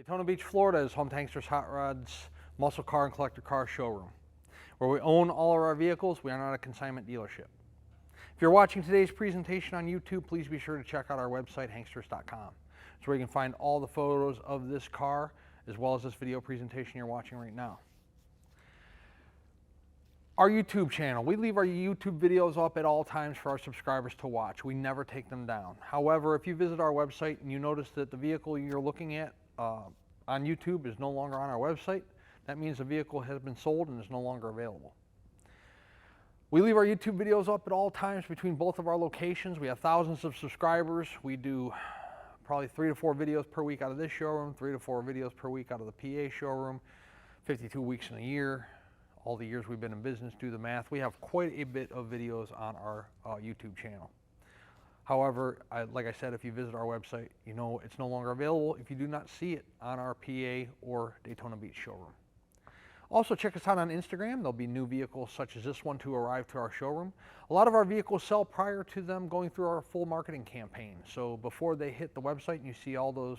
Daytona Beach, Florida is home to Hankster's Hot Rods muscle car and collector car showroom. Where we own all of our vehicles, we are not a consignment dealership. If you're watching today's presentation on YouTube, please be sure to check out our website, hanksters.com. It's where you can find all the photos of this car, as well as this video presentation you're watching right now. Our YouTube channel, we leave our YouTube videos up at all times for our subscribers to watch. We never take them down. However, if you visit our website and you notice that the vehicle you're looking at on YouTube is no longer on our website, that means the vehicle has been sold and is no longer available. We leave our YouTube videos up at all times between both of our locations. We have thousands of subscribers. We do probably 3 to 4 videos per week out of this showroom, 3 to 4 videos per week out of the PA showroom, 52 weeks in a year. All the years we've been in business, do the math. We have quite a bit of videos on our YouTube channel. However, like I said, if you visit our website, you know it's no longer available if you do not see it on our PA or Daytona Beach showroom. Also, check us out on Instagram. There'll be new vehicles such as this one to arrive to our showroom. A lot of our vehicles sell prior to them going through our full marketing campaign. So before they hit the website and you see all those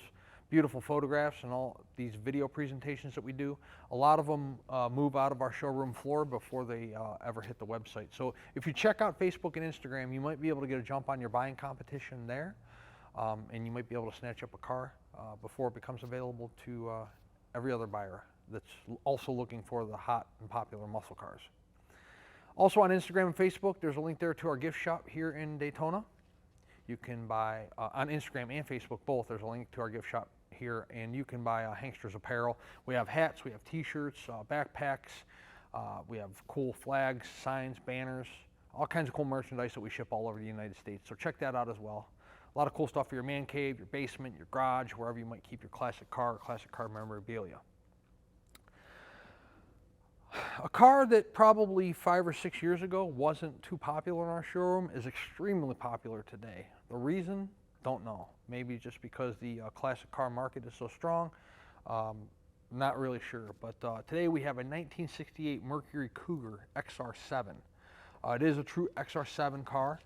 beautiful photographs and all these video presentations that we do, a lot of them move out of our showroom floor before they ever hit the website. So if you check out Facebook and Instagram, you might be able to get a jump on your buying competition there, and you might be able to snatch up a car before it becomes available to every other buyer that's also looking for the hot and popular muscle cars. Also on Instagram and Facebook, there's a link there to our gift shop here in Daytona. You can buy, on Instagram and Facebook both, there's a link to our gift shop here, and you can buy Hanksters apparel. We have hats, we have t-shirts, backpacks, we have cool flags, signs, banners, all kinds of cool merchandise that we ship all over the United States. So check that out as well. A lot of cool stuff for your man cave, your basement, your garage, wherever you might keep your classic car memorabilia. A car that probably 5 or 6 years ago wasn't too popular in our showroom is extremely popular today. The reason? Don't know. Maybe just because the classic car market is so strong. Not really sure. But today we have a 1968 Mercury Cougar XR7. It is a true XR7 car.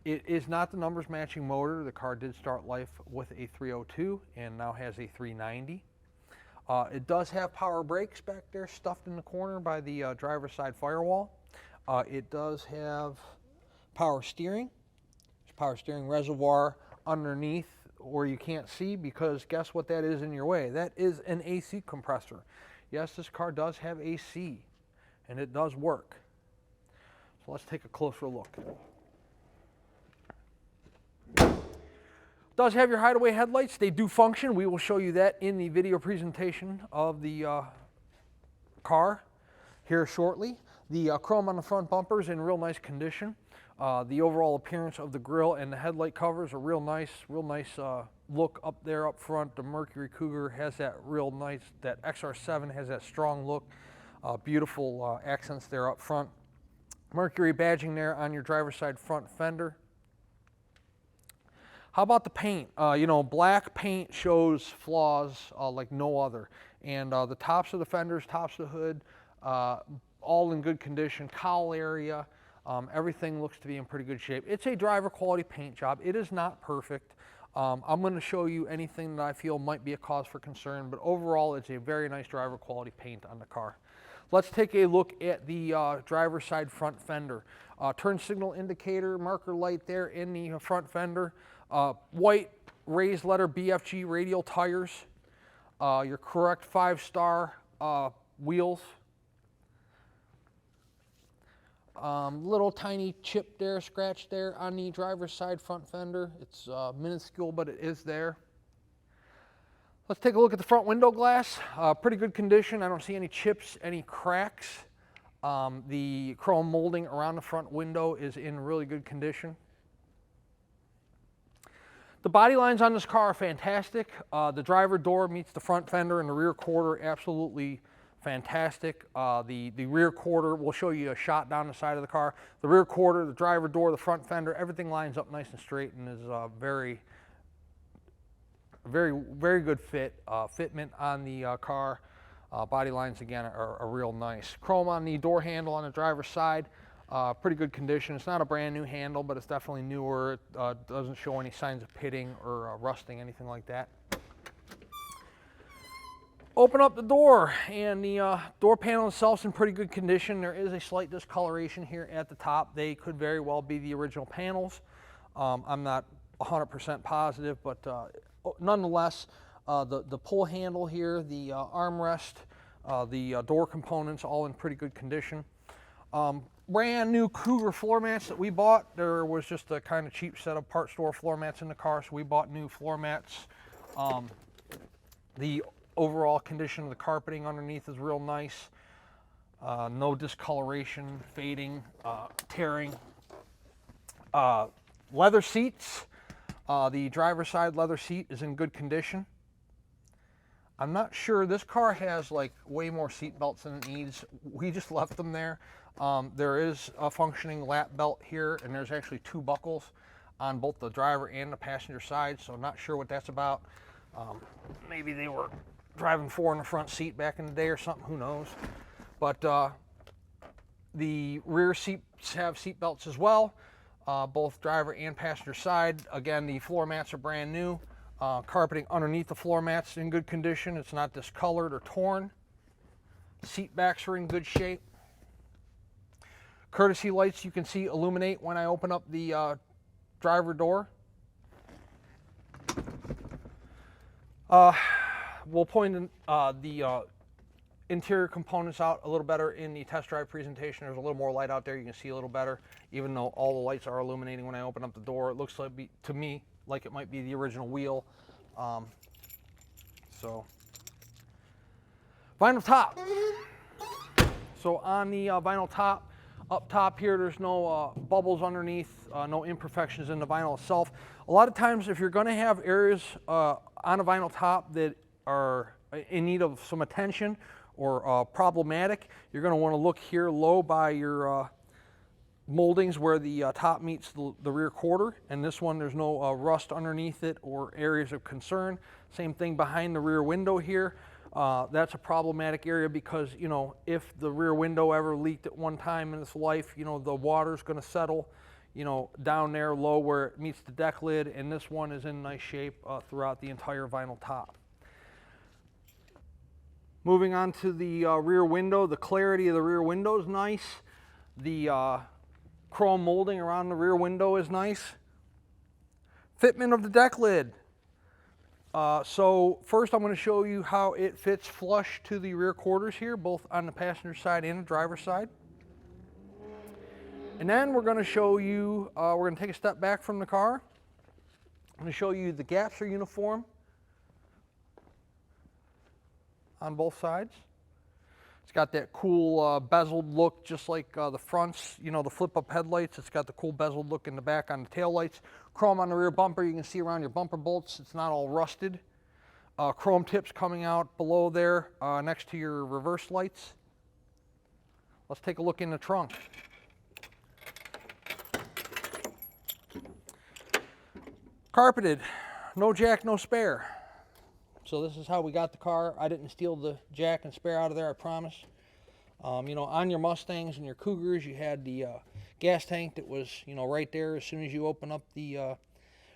It is not the numbers matching motor. The car did start life with a 302 and now has a 390. It does have power brakes back there stuffed in the corner by the driver's side firewall. It does have power steering. There's power steering reservoir underneath where you can't see, because guess what that is in your way? That is an AC compressor. Yes, this car does have AC and it does work. So let's take a closer look. Does have your hideaway headlights. They do function. We will show you that in the video presentation of the car here shortly. The chrome on the front bumper is in real nice condition. The overall appearance of the grille and the headlight covers are real nice look up there up front. The Mercury Cougar has that real nice, that XR7 has that strong look, beautiful accents there up front. Mercury badging there on your driver's side front fender. How about the paint? You know, black paint shows flaws like no other. And the tops of the fenders, tops of the hood, all in good condition. Cowl area, everything looks to be in pretty good shape. It's a driver quality paint job. It is not perfect. I'm going to show you anything that I feel might be a cause for concern, but overall it's a very nice driver quality paint on the car. Let's take a look at the driver's side front fender. Turn signal indicator, marker light there in the front fender. White raised letter BFG radial tires, your correct 5-star wheels. Little tiny chip there, scratch there on the driver's side front fender. It's minuscule, but it is there. Let's take a look at the front window glass. Pretty good condition. I don't see any chips, any cracks. The chrome molding around the front window is in really good condition. The body lines on this car are fantastic. The driver door meets the front fender, and the rear quarter absolutely fantastic. The rear quarter, we'll show you a shot down the side of the car. The rear quarter, the driver door, the front fender, everything lines up nice and straight and is very good fitment on the car. Body lines again are real nice. Chrome on the door handle on the driver's side. Pretty good condition. It's not a brand new handle, but it's definitely newer. It doesn't show any signs of pitting or rusting, anything like that. Open up the door, and the door panel itself is in pretty good condition. There is a slight discoloration here at the top. They could very well be the original panels. I'm not 100% positive, but nonetheless, the pull handle here, the armrest, the door components, all in pretty good condition. Brand new Cougar floor mats that we bought. There was just a kind of cheap set of part store floor mats in the car, so we bought new floor mats. The overall condition of the carpeting underneath is real nice. No discoloration, fading, tearing. Leather seats. The driver's side leather seat is in good condition. I'm not sure, this car has like way more seat belts than it needs. We just left them there. There is a functioning lap belt here, and there's actually 2 buckles on both the driver and the passenger side, so not sure what that's about. Maybe they were driving 4 in the front seat back in the day or something, who knows. But the rear seats have seat belts as well, both driver and passenger side. Again, the floor mats are brand new. Carpeting underneath the floor mats in good condition. It's not discolored or torn. Seat backs are in good shape. Courtesy lights you can see illuminate when I open up the driver door. We'll point the interior components out a little better in the test drive presentation. There's a little more light out there. You can see a little better, even though all the lights are illuminating when I open up the door. It looks like, to me, like it might be the original wheel. So vinyl top. So on the vinyl top, up top here, there's no bubbles underneath, no imperfections in the vinyl itself. A lot of times, if you're going to have areas on a vinyl top that are in need of some attention or problematic, you're going to want to look here low by your moldings where the top meets the rear quarter, and this one there's no rust underneath it or areas of concern. Same thing behind the rear window here. That's a problematic area because, you know, if the rear window ever leaked at one time in its life, you know, the water's going to settle, you know, down there low where it meets the deck lid, and this one is in nice shape throughout the entire vinyl top. Moving on to the rear window, the clarity of the rear window is nice. The chrome molding around the rear window is nice. Fitment of the deck lid. So first I'm going to show you how it fits flush to the rear quarters here, both on the passenger side and the driver's side. And then we're going to show you, we're going to take a step back from the car. I'm going to show you the gaps are uniform on both sides. It's got that cool bezeled look, just like the fronts, you know, the flip-up headlights. It's got the cool bezeled look in the back on the taillights. Chrome on the rear bumper, you can see around your bumper bolts. It's not all rusted. Chrome tips coming out below there next to your reverse lights. Let's take a look in the trunk. Carpeted, no jack, no spare. So this is how we got the car. I didn't steal the jack and spare out of there, I promise. You know, on your Mustangs and your Cougars, you had the gas tank that was, you know, right there. As soon as you open up the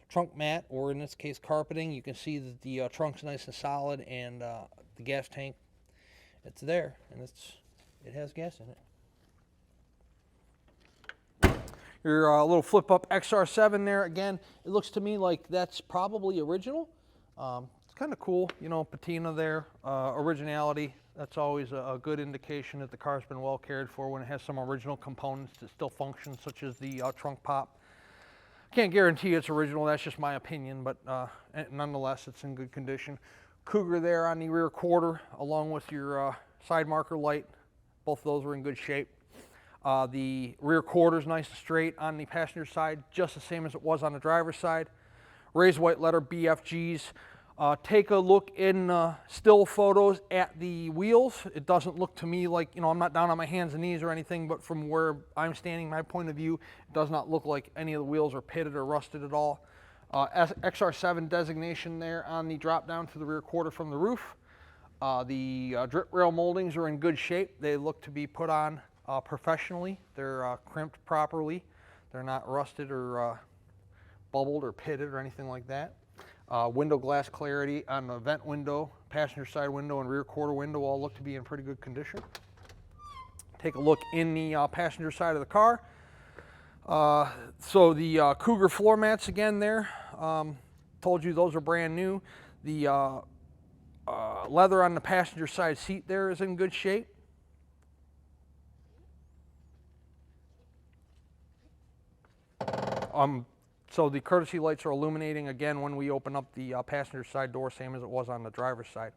trunk mat, or in this case carpeting, you can see that the trunk's nice and solid, and the gas tank, it's there, and it has gas in it. Your little flip-up XR7 there, again, it looks to me like that's probably original. It's kind of cool, you know, patina there, originality. That's always a good indication that the car's been well cared for when it has some original components that still function, such as the trunk pop. Can't guarantee it's original, that's just my opinion, but nonetheless, it's in good condition. Cougar there on the rear quarter, along with your side marker light. Both of those are in good shape. The rear quarter is nice and straight on the passenger side, just the same as it was on the driver's side. Raised white letter BFGs. Take a look in still photos at the wheels. It doesn't look to me like, you know, I'm not down on my hands and knees or anything, but from where I'm standing, my point of view, it does not look like any of the wheels are pitted or rusted at all. XR7 designation there on the drop down to the rear quarter from the roof. The drip rail moldings are in good shape. They look to be put on professionally. They're crimped properly. They're not rusted or bubbled or pitted or anything like that. Window glass clarity on the vent window, passenger side window, and rear quarter window all look to be in pretty good condition. Take a look in the passenger side of the car. So the Cougar floor mats again there, told you those are brand new. The leather on the passenger side seat there is in good shape. So the courtesy lights are illuminating again when we open up the passenger side door, same as it was on the driver's side.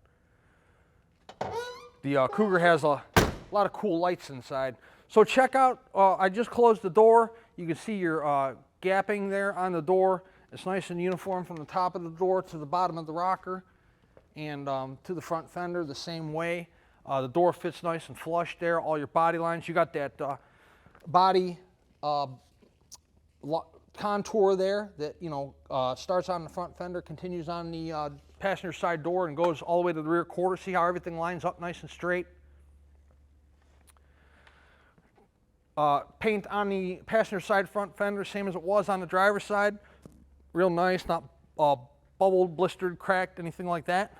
The Cougar has a lot of cool lights inside. So check out, I just closed the door. You can see your gapping there on the door. It's nice and uniform from the top of the door to the bottom of the rocker, and to the front fender the same way. The door fits nice and flush there, all your body lines. You got that body contour there that, you know, starts on the front fender, continues on the passenger side door, and goes all the way to the rear quarter. See how everything lines up nice and straight. Paint on the passenger side front fender, same as it was on the driver's side. Real nice, not bubbled, blistered, cracked, anything like that.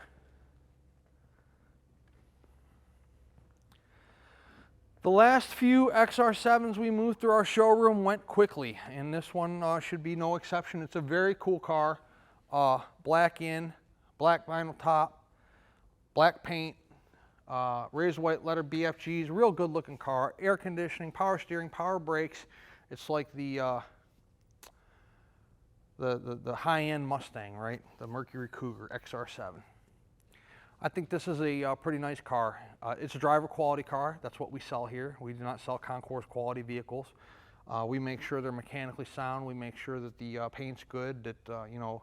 The last few XR7s we moved through our showroom went quickly, and this one should be no exception. It's a very cool car. Black in, black vinyl top, black paint, razor white letter BFGs, real good looking car. Air conditioning, power steering, power brakes. It's like the high-end Mustang, right? The Mercury Cougar XR7. I think this is a pretty nice car. It's a driver quality car. That's what we sell here. We do not sell concourse quality vehicles. We make sure they're mechanically sound. We make sure that the paint's good, that you know,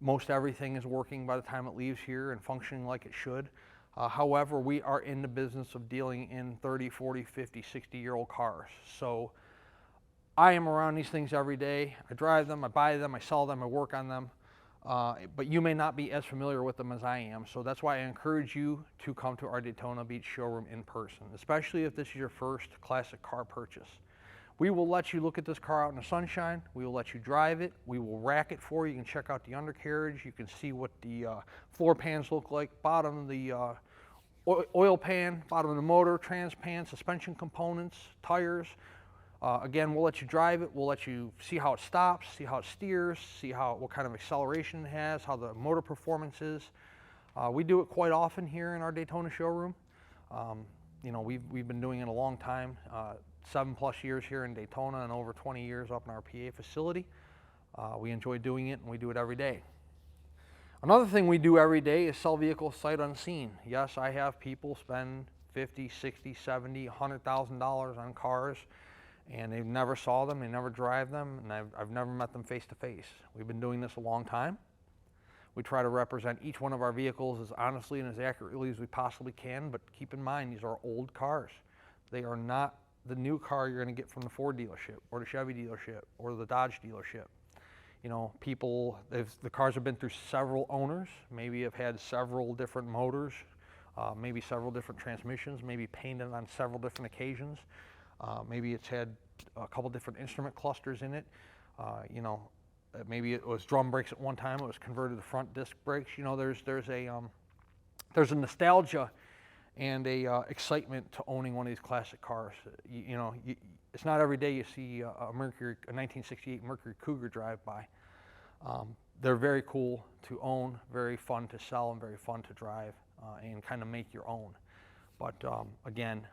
most everything is working by the time it leaves here and functioning like it should. However, we are in the business of dealing in 30, 40, 50, 60-year-old cars. So I am around these things every day. I drive them, I buy them, I sell them, I work on them. But you may not be as familiar with them as I am. So that's why I encourage you to come to our Daytona Beach showroom in person, especially if this is your first classic car purchase. We will let you look at this car out in the sunshine. We will let you drive it. We will rack it for you. You can check out the undercarriage. You can see what the floor pans look like, bottom of the oil pan, bottom of the motor, trans pan, suspension components, tires. Again, we'll let you drive it. We'll let you see how it stops, see how it steers, see what kind of acceleration it has, how the motor performance is. We do it quite often here in our Daytona showroom. You know, we've been doing it a long time, 7+ years here in Daytona and over 20 years up in our PA facility. We enjoy doing it, and we do it every day. Another thing we do every day is sell vehicles sight unseen. Yes, I have people spend $50, $60, $70, $100,000 on cars, and they never saw them, they never drive them, and I've never met them face to face. We've been doing this a long time. We try to represent each one of our vehicles as honestly and as accurately as we possibly can, but keep in mind, these are old cars. They are not the new car you're going to get from the Ford dealership or the Chevy dealership or the Dodge dealership. You know, people, the cars have been through several owners, maybe have had several different motors, maybe several different transmissions, maybe painted on several different occasions. Maybe it's had a couple different instrument clusters in it. You know, maybe it was drum brakes at one time. It was converted to front disc brakes. You know, there's a nostalgia and a excitement to owning one of these classic cars. You know, it's not every day you see a 1968 Mercury Cougar drive by. They're very cool to own, very fun to sell, and very fun to drive and kind of make your own. But again,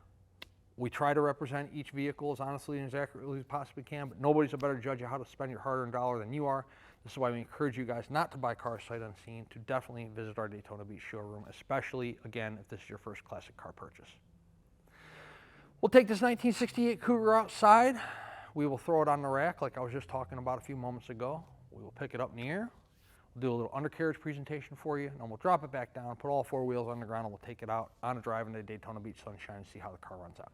we try to represent each vehicle as honestly and as accurately as we possibly can, but nobody's a better judge of how to spend your hard-earned dollar than you are. This is why we encourage you guys not to buy cars sight unseen, to definitely visit our Daytona Beach showroom, especially, again, if this is your first classic car purchase. We'll take this 1968 Cougar outside. We will throw it on the rack like I was just talking about a few moments ago. We will pick it up in the air. We'll do a little undercarriage presentation for you, and then we'll drop it back down, put all 4 wheels on the ground, and we'll take it out on a drive into Daytona Beach sunshine and see how the car runs out.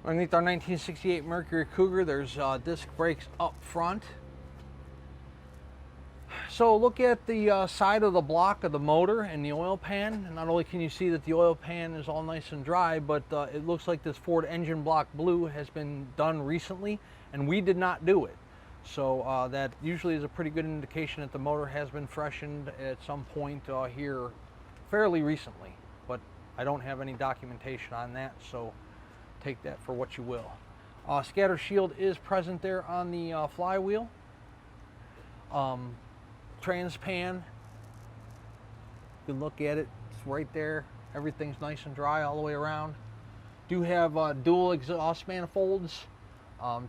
Underneath our 1968 Mercury Cougar, there's disc brakes up front. So look at the side of the block of the motor and the oil pan. And not only can you see that the oil pan is all nice and dry, but it looks like this Ford engine block blue has been done recently, and we did not do it. So that usually is a pretty good indication that the motor has been freshened at some point here fairly recently, but I don't have any documentation on that, so take that for what you will. Scatter shield is present there on the flywheel. Transpan, you can look at it, it's right there. Everything's nice and dry all the way around. Do have dual exhaust manifolds,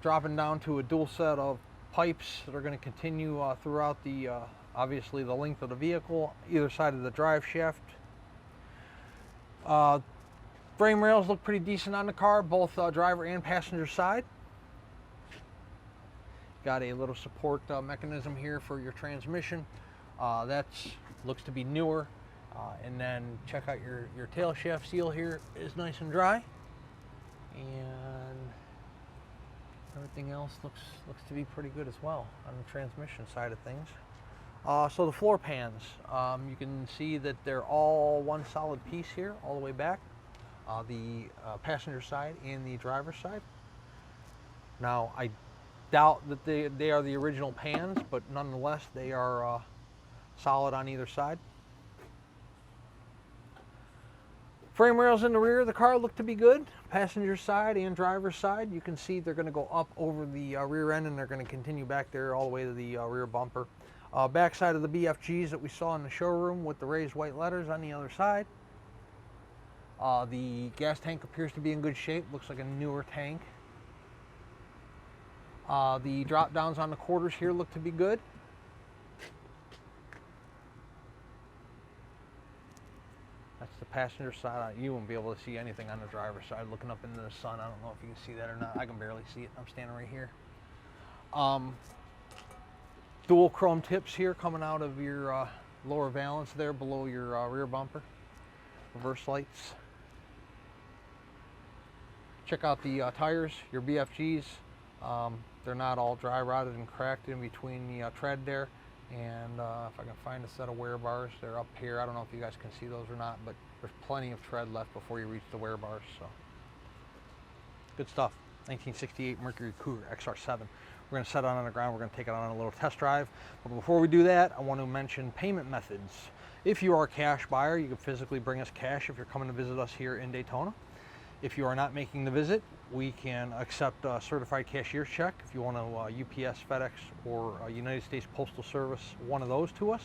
dropping down to a dual set of pipes that are going to continue throughout the obviously the length of the vehicle, either side of the drive shaft. Frame rails look pretty decent on the car, both driver and passenger side. Got a little support mechanism here for your transmission. That looks to be newer. And then check out your tail shaft seal here is nice and dry. And everything else looks to be pretty good as well on the transmission side of things. So the floor pans, you can see that they're all one solid piece here all the way back. The passenger side and the driver's side. Now I doubt that they are the original pans, but nonetheless they are solid on either side. Frame rails in the rear of the car look to be good. Passenger side and driver's side, you can see they're going to go up over the rear end, and they're going to continue back there all the way to the rear bumper. Back side of the BFGs that we saw in the showroom with the raised white letters on the other side. The gas tank appears to be in good shape. Looks like a newer tank. The drop downs on the quarters here look to be good. That's the passenger side. You won't be able to see anything on the driver's side looking up into the sun. I don't know if you can see that or not. I can barely see it. I'm standing right here. Dual chrome tips here coming out of your lower valance there below your rear bumper. Reverse lights. Check out the tires, your BFGs. They're not all dry rotted and cracked in between the tread there. And if I can find a set of wear bars, they're up here. I don't know if you guys can see those or not, but there's plenty of tread left before you reach the wear bars. So good stuff. 1968 Mercury Cougar XR7. We're going to set it on the ground. We're going to take it on a little test drive. But before we do that, I want to mention payment methods. If you are a cash buyer, you can physically bring us cash if you're coming to visit us here in Daytona. If you are not making the visit, we can accept a certified cashier's check if you want to UPS, FedEx, or United States Postal Service, one of those to us.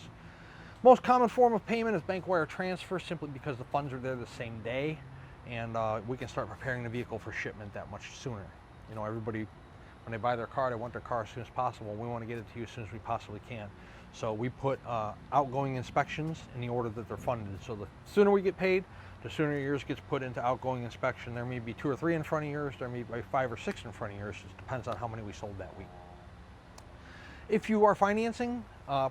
Most common form of payment is bank wire transfer, simply because the funds are there the same day, and we can start preparing the vehicle for shipment that much sooner. You know, everybody, when they buy their car, they want their car as soon as possible. We want to get it to you as soon as we possibly can. So we put outgoing inspections in the order that they're funded. So the sooner we get paid, the sooner yours gets put into outgoing inspection. There may be 2 or 3 in front of yours. There may be 5 or 6 in front of yours. It just depends on how many we sold that week. If you are financing,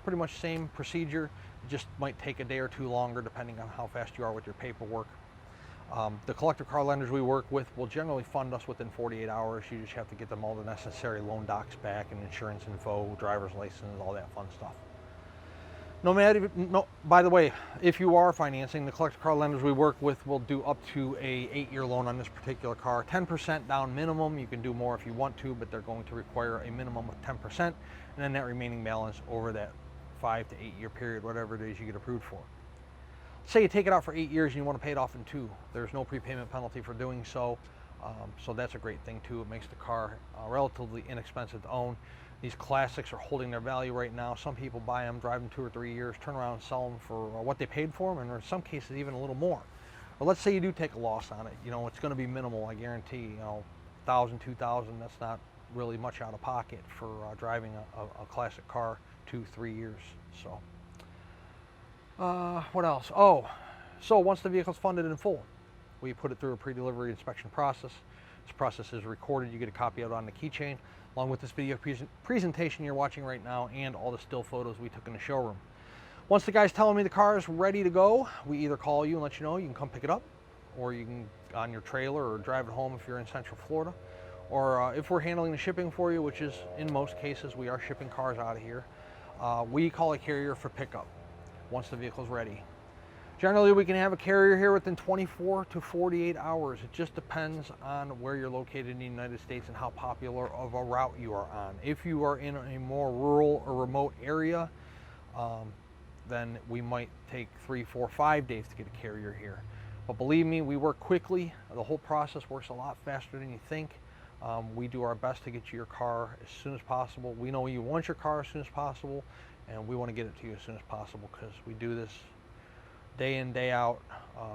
pretty much same procedure. It just might take a day or 2 longer depending on how fast you are with your paperwork. The collector car lenders we work with will generally fund us within 48 hours. You just have to get them all the necessary loan docs back and insurance info, driver's license, all that fun stuff. By the way, if you are financing, the collector car lenders we work with will do up to a 8-year loan on this particular car. 10% down minimum. You can do more if you want to, but they're going to require a minimum of 10%, and then that remaining balance over that 5 to 8 year period, whatever it is you get approved for. Say you take it out for 8 years and you want to pay it off in 2. There's no prepayment penalty for doing so. So that's a great thing too. It makes the car relatively inexpensive to own. These classics are holding their value right now. Some people buy them, drive them 2 or 3 years, turn around and sell them for what they paid for them, and in some cases even a little more. But let's say you do take a loss on it. You know, it's going to be minimal, I guarantee. You know, $1,000, $2,000, that's not really much out of pocket for driving a classic car 2, 3 years. So, what else? Oh, so once the vehicle's funded in full, we put it through a pre-delivery inspection process. This process is recorded. You get a copy of it on the keychain, along with this video presentation you're watching right now and all the still photos we took in the showroom. Once the guy's telling me the car is ready to go, we either call you and let you know you can come pick it up, or you can on your trailer or drive it home if you're in Central Florida. Or if we're handling the shipping for you, which is in most cases we are shipping cars out of here, we call a carrier for pickup once the vehicle's ready. Generally, we can have a carrier here within 24 to 48 hours. It just depends on where you're located in the United States and how popular of a route you are on. If you are in a more rural or remote area, then we might take 3, 4, 5 days to get a carrier here. But believe me, we work quickly. The whole process works a lot faster than you think. We do our best to get you your car as soon as possible. We know you want your car as soon as possible, and we want to get it to you as soon as possible because we do this day in, day out,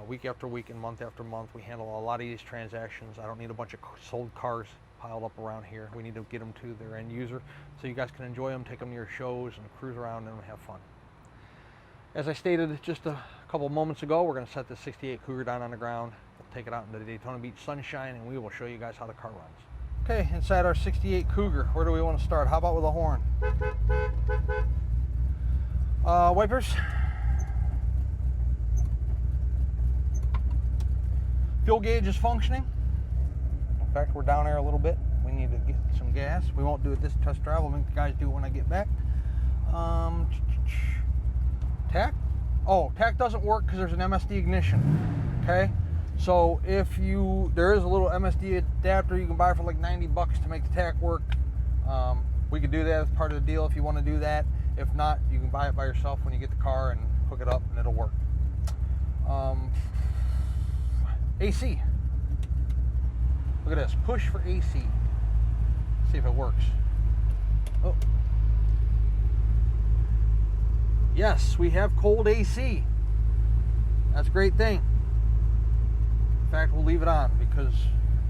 week after week and month after month. We handle a lot of these transactions. I don't need a bunch of sold cars piled up around here. We need to get them to their end user so you guys can enjoy them, take them to your shows and cruise around and have fun. As I stated just a couple moments ago, we're going to set the 68 Cougar down on the ground. We'll take it out into the Daytona Beach sunshine and we will show you guys how the car runs. Okay, inside our 68 Cougar, where do we want to start? How about with a horn? Wipers. Fuel gauge is functioning. In fact, we're down there a little bit. We need to get some gas. We won't do it this test drive. I'll make the guys do it when I get back. Tach? Oh, tach doesn't work because there's an MSD ignition. Okay? So there is a little MSD adapter you can buy for like 90 bucks to make the tach work. We could do that as part of the deal if you want to do that. If not, you can buy it by yourself when you get the car and hook it up and it'll work. AC. Look at this. Push for AC. See if it works. Oh. Yes, we have cold AC. That's a great thing. In fact, we'll leave it on because,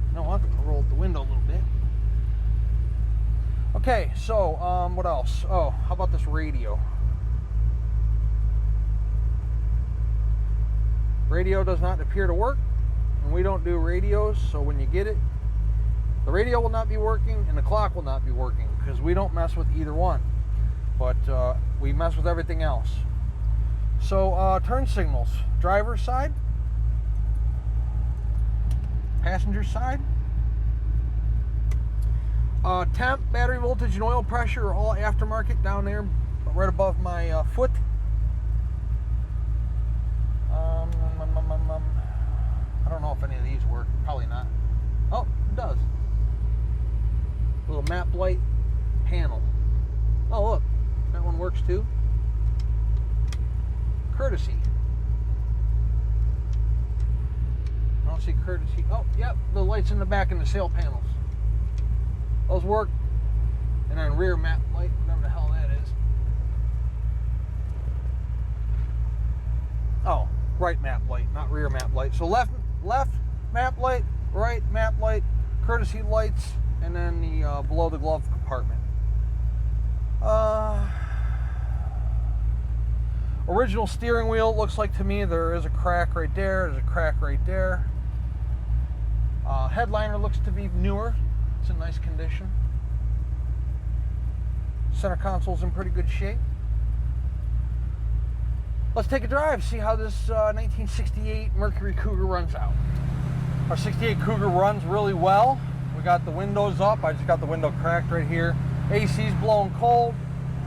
you know what? I'll roll up the window a little bit. Okay, so what else? Oh, how about this radio? Radio does not appear to work. And we don't do radios, so when you get it, the radio will not be working and the clock will not be working because we don't mess with either one. But we mess with everything else. So turn signals, driver's side, passenger side, temp, battery voltage, and oil pressure are all aftermarket down there right above my foot. I don't know if any of these work. Probably not. Oh, it does. Little map light panel. Oh, look. That one works too. Courtesy. I don't see courtesy. Oh, yep. The lights in the back and the sail panels. Those work. And then rear map light, whatever the hell that is. Oh, right map light, not rear map light. So left map light, right map light, courtesy lights, and then the below the glove compartment. Original steering wheel, looks like to me there is a crack right there, there's a crack right there. Headliner looks to be newer, it's in nice condition. Center console's in pretty good shape. Let's take a drive, see how this 1968 Mercury Cougar runs out. Our 68 Cougar runs really well. We got the windows up. I just got the window cracked right here. AC's blowing cold.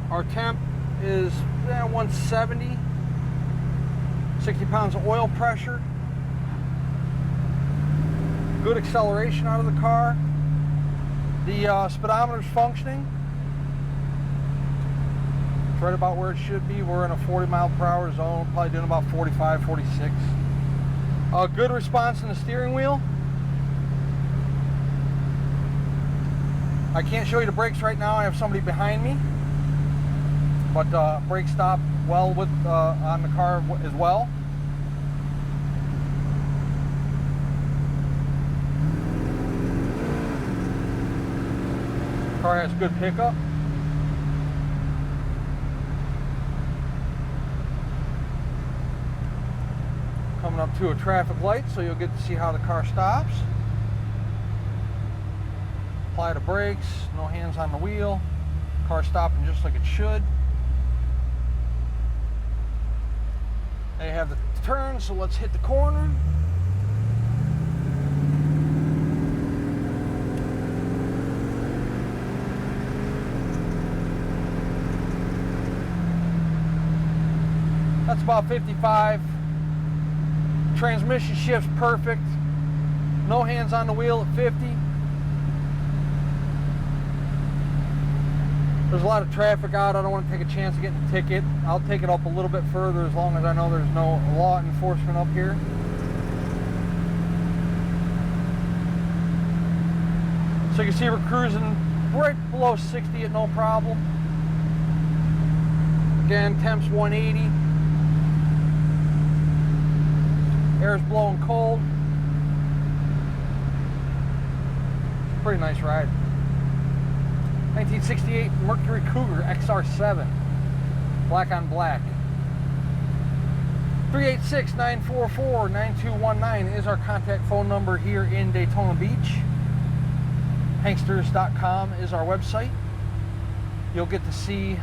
Our temp is 170. 60 pounds of oil pressure. Good acceleration out of the car. The speedometer's functioning. Right about where it should be. We're in a 40 mile per hour zone, probably doing about 45, 46. Good response in the steering wheel. I can't show you the brakes right now. I have somebody behind me, but brake stop well with on the car as well. Car has good pickup. Coming up to a traffic light, so you'll get to see how the car stops. Apply the brakes, no hands on the wheel. Car stopping just like it should. They have the turn, so let's hit the corner. That's about 55. Transmission shifts perfect. No hands on the wheel at 50. There's a lot of traffic out. I don't want to take a chance of getting a ticket. I'll take it up a little bit further as long as I know there's no law enforcement up here. So you can see we're cruising right below 60 at no problem. Again, temps 180. Air's blowing cold. Pretty nice ride. 1968 Mercury Cougar XR7. Black on black. 386-944-9219 is our contact phone number here in Daytona Beach. Hanksters.com is our website. You'll get to see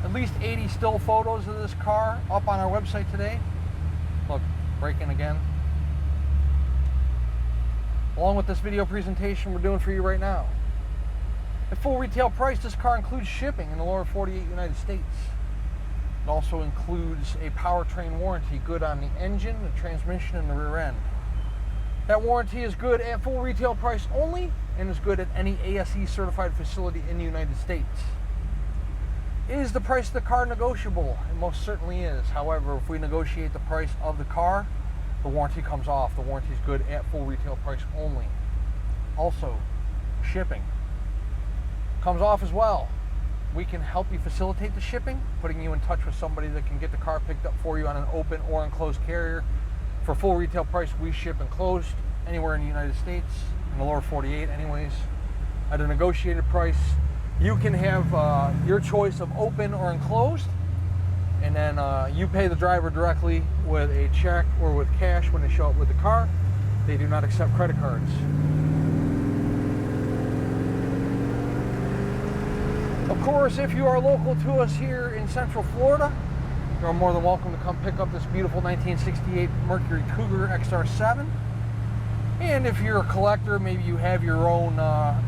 at least 80 still photos of this car up on our website today. Look, braking again. Along with this video presentation we're doing for you right now. At full retail price, this car includes shipping in the lower 48 United States. It also includes a powertrain warranty, good on the engine, the transmission, and the rear end. That warranty is good at full retail price only and is good at any ASE certified facility in the United States. Is the price of the car negotiable? It most certainly is. However, if we negotiate the price of the car, the warranty comes off. The warranty is good at full retail price only. Also, shipping comes off as well. We can help you facilitate the shipping, putting you in touch with somebody that can get the car picked up for you on an open or enclosed carrier. For full retail price, we ship enclosed anywhere in the United States, in the lower 48 anyways, at a negotiated price. You can have your choice of open or enclosed, and then you pay the driver directly with a check or with cash when they show up with the car. They do not accept credit cards. Of course, if you are local to us here in Central Florida, you're more than welcome to come pick up this beautiful 1968 Mercury Cougar XR7. And if you're a collector, maybe you have your own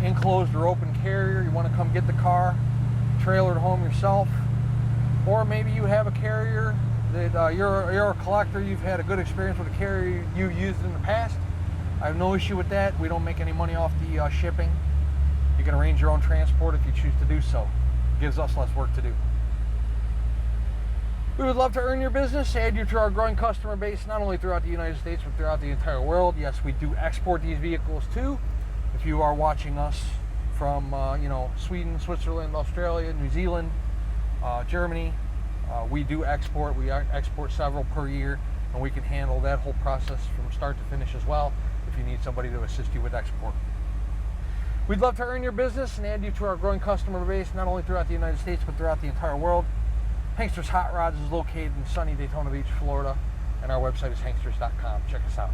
enclosed or open carrier, you want to come get the car, trailer it home yourself, or maybe you have a carrier that you're a collector, you've had a good experience with a carrier you used in the past. I have no issue with that. We don't make any money off the shipping. You can arrange your own transport if you choose to do so. It gives us less work to do. We would love to earn your business, add you to our growing customer base, not only throughout the United States, but throughout the entire world. Yes, we do export these vehicles too. If you are watching us from, Sweden, Switzerland, Australia, New Zealand, Germany, we do export. We export several per year, and we can handle that whole process from start to finish as well if you need somebody to assist you with export. We'd love to earn your business and add you to our growing customer base, not only throughout the United States, but throughout the entire world. Hanksters Hot Rods is located in sunny Daytona Beach, Florida, and our website is hanksters.com. Check us out.